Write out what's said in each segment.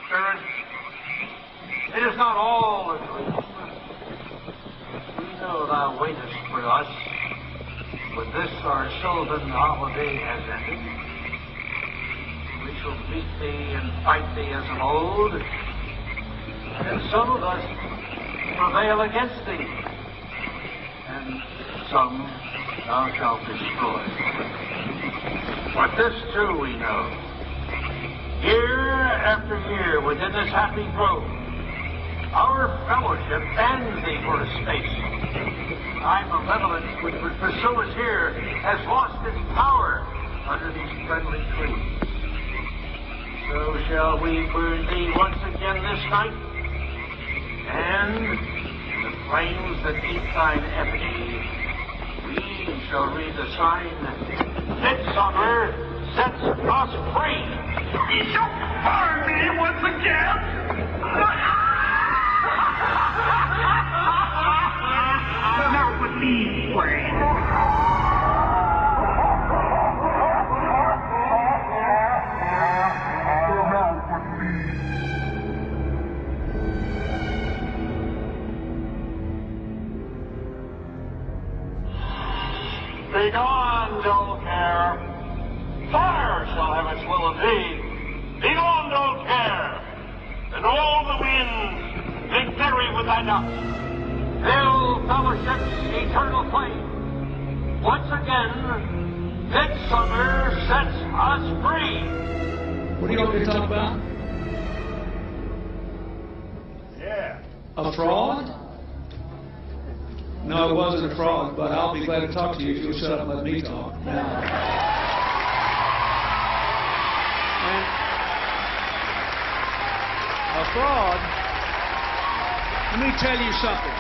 Spirit, it is not all a dream. We know thou waitest for us when this our sylvan holiday has ended. We shall meet thee and fight thee as of old, and some of us prevail against thee, and some thou shalt destroy. But this too we know. Year after year within this happy grove, our fellowship bends thee for a space. Thy malevolence which would pursue us here has lost its power under these friendly trees. So shall we burn thee once again this night, and in the flames that eat thine effigy, we shall read the sign, Midsummer sets us free. You shall burn me once again. Not with me, Wayne. Begone, dull care. Fire shall have its will of thee. Begone, dull care. And all the winds make merry with thy dust. Fill fellowship's eternal flame. Once again, midsummer sets us free. What are you going to talk about? Yeah. A fraud? No, it wasn't a fraud, but I'll be glad to talk to you if you'll shut up and let me talk. A fraud? Let me tell you something.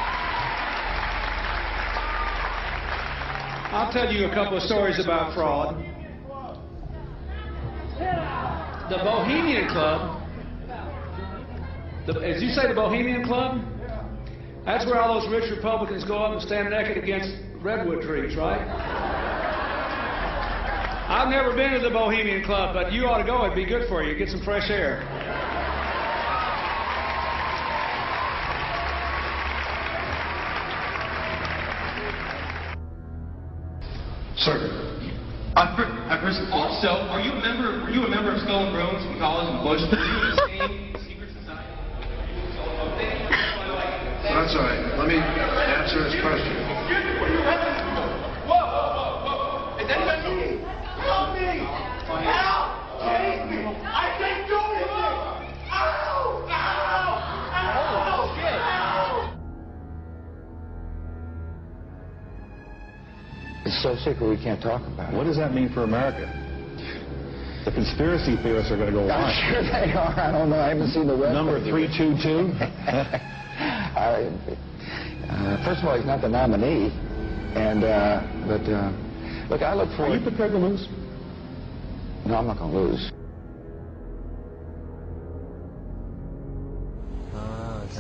I'll tell you a couple of stories about fraud. The Bohemian Club, as you say, the Bohemian Club? That's where all those rich Republicans go up and stand naked against redwood trees, right? I've never been to the Bohemian Club, but you ought to go. It'd be good for you. Get some fresh air. Sir. First, also, were you a member of Skull and Bones from college in Bush? Were you in the same secret society? That's all right. Let me answer his question. Excuse me, what are you having? Whoa. Is anybody... Help me! Help! Save me! I can't do anything! Ow! Ow! Ow! It's so secret we can't talk about it. What does that mean for America? The conspiracy theorists are going to go on. I'm sure they are. I don't know. I haven't seen the rest. Number 322? First of all, he's not the nominee. And, look, I look forward... Are you prepared to lose? No, I'm not going to lose.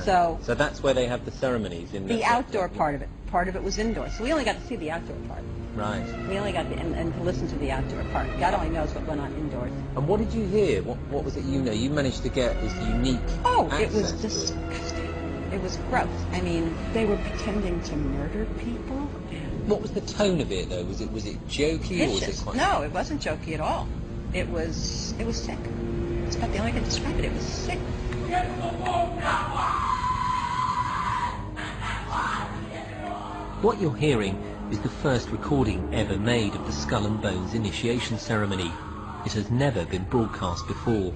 So that's where they have the ceremonies in the outdoor part of it. Part of it was indoor, so we only got to see the outdoor part. Right. We only got and to listen to the outdoor part. God only knows what went on indoors. And what did you hear? What was it you know? You managed to get this unique it was disgusting. It was gross. I mean, they were pretending to murder people. What was the tone of it, though? Was it jokey or was it quite... No, it wasn't jokey at all. It was sick. It's about the only way I can describe it. It was sick. What you're hearing is the first recording ever made of the Skull and Bones initiation ceremony. It has never been broadcast before.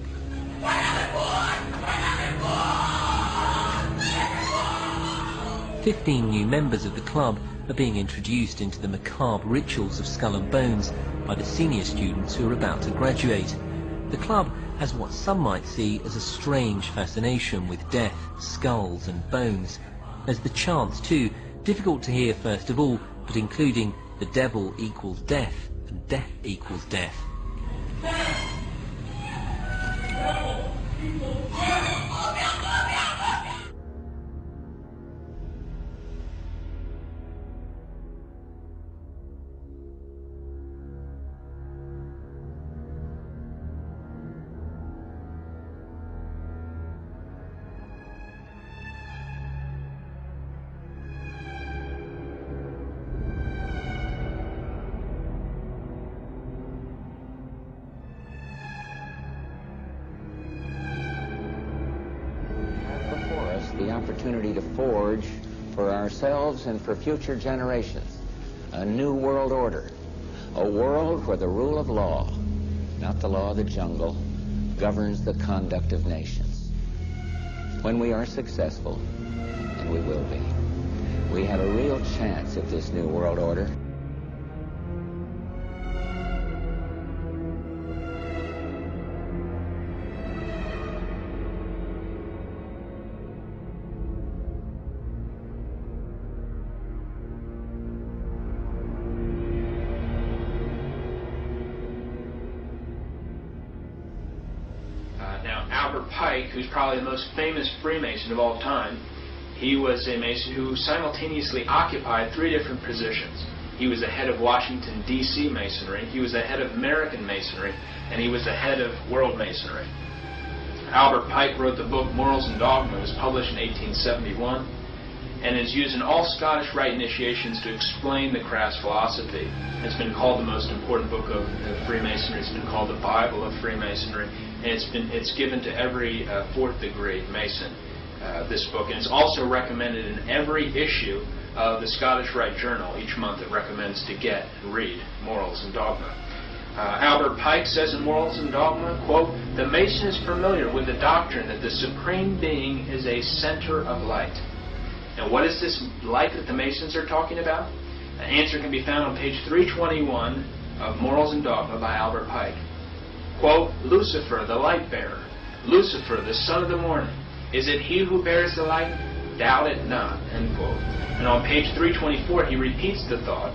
15 new members of the club are being introduced into the macabre rituals of Skull and Bones by the senior students who are about to graduate. The club has what some might see as a strange fascination with death, skulls and bones. There's the chant too, difficult to hear first of all, but including the devil equals death and death equals death. opportunity to forge for ourselves and for future generations a new world order, a world where the rule of law, not the law of the jungle, governs the conduct of nations. When we are successful, and we will be, we have a real chance at this new world order. Now, Albert Pike, who's probably the most famous Freemason of all time, he was a Mason who simultaneously occupied 3 different positions. He was the head of Washington, D.C. Masonry, he was the head of American Masonry, and he was the head of World Masonry. Albert Pike wrote the book Morals and Dogma. It was published in 1871, and is used in all Scottish Rite initiations to explain the crass philosophy. It's been called the most important book of Freemasonry. It's been called the Bible of Freemasonry, and it's given to every 4th degree Mason, this book. And it's also recommended in every issue of the Scottish Rite Journal. Each month it recommends to get and read Morals and Dogma. Albert Pike says in Morals and Dogma, quote, "The Mason is familiar with the doctrine that the Supreme Being is a center of light." Now, what is this light that the Masons are talking about? An answer can be found on page 321 of Morals and Dogma by Albert Pike. Quote, "Lucifer, the light bearer, Lucifer, the son of the morning, is it he who bears the light? Doubt it not," end quote. And on page 324, he repeats the thought.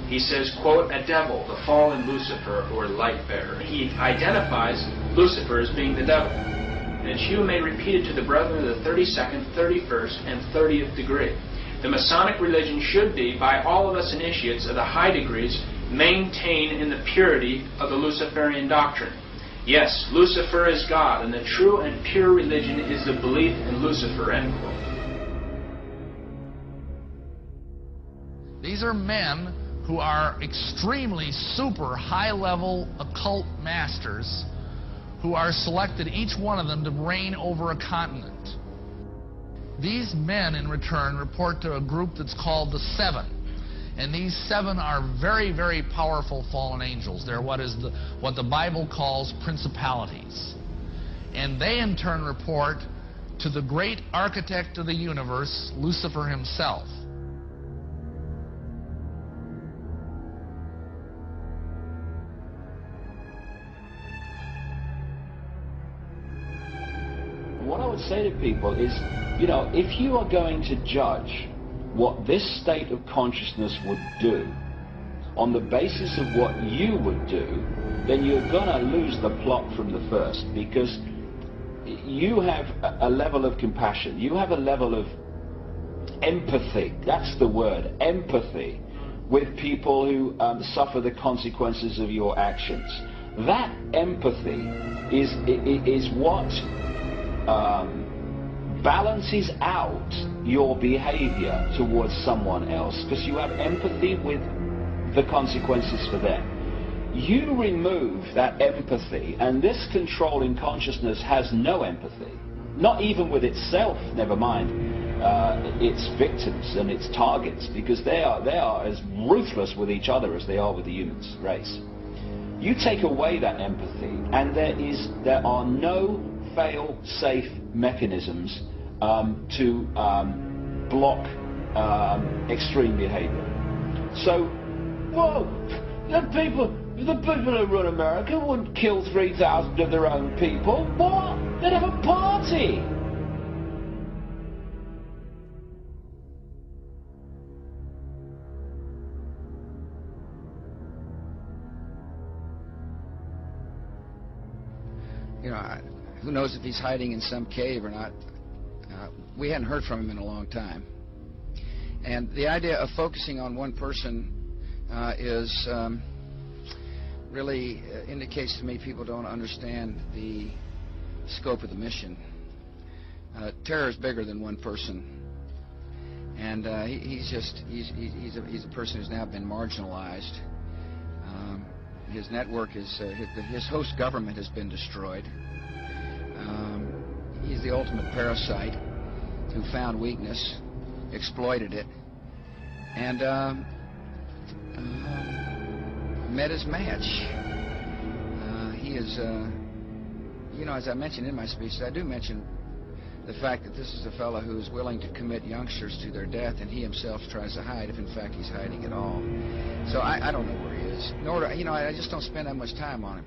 He says, quote, "A devil, the fallen Lucifer, or light bearer." He identifies Lucifer as being the devil. And it's you may repeat it to the brethren of the 32nd, 31st, and 30th degree. The Masonic religion should be, by all of us initiates of the high degrees, maintained in the purity of the Luciferian doctrine. Yes, Lucifer is God, and the true and pure religion is the belief in Lucifer, end quote. These are men who are extremely super high-level occult masters who are selected, each one of them, to reign over a continent. These men, in return, report to a group that's called the Seven. And these 7 are very, very powerful fallen angels. They're what the Bible calls principalities. And they, in turn, report to the great architect of the universe, Lucifer himself. What I would say to people is, if you are going to judge what this state of consciousness would do on the basis of what you would do, then you're going to lose the plot from the first, because you have a level of compassion, you have a level of empathy, that's the word, empathy, with people who suffer the consequences of your actions. That empathy is what balances out your behavior towards someone else, because you have empathy with the consequences for them. You remove that empathy, and this controlling consciousness has no empathy, not even with itself, never mind its victims and its targets, because they are as ruthless with each other as they are with the human race. You take away that empathy, and there are no fail-safe mechanisms to block extreme behavior. So, whoa, the people who run America wouldn't kill 3,000 of their own people. What? They'd have a party. Who knows if he's hiding in some cave or not. We hadn't heard from him in a long time. And the idea of focusing on one person really indicates to me people don't understand the scope of the mission. Terror is bigger than one person. And he's a person who's now been marginalized. His network his host government has been destroyed. He's the ultimate parasite, who found weakness, exploited it, and met his match. He is, you know, as I mentioned in my speech, I do mention the fact that this is a fellow who is willing to commit youngsters to their death, and he himself tries to hide, if in fact he's hiding at all. So I don't know where he is. Nor, you know, I just don't spend that much time on him.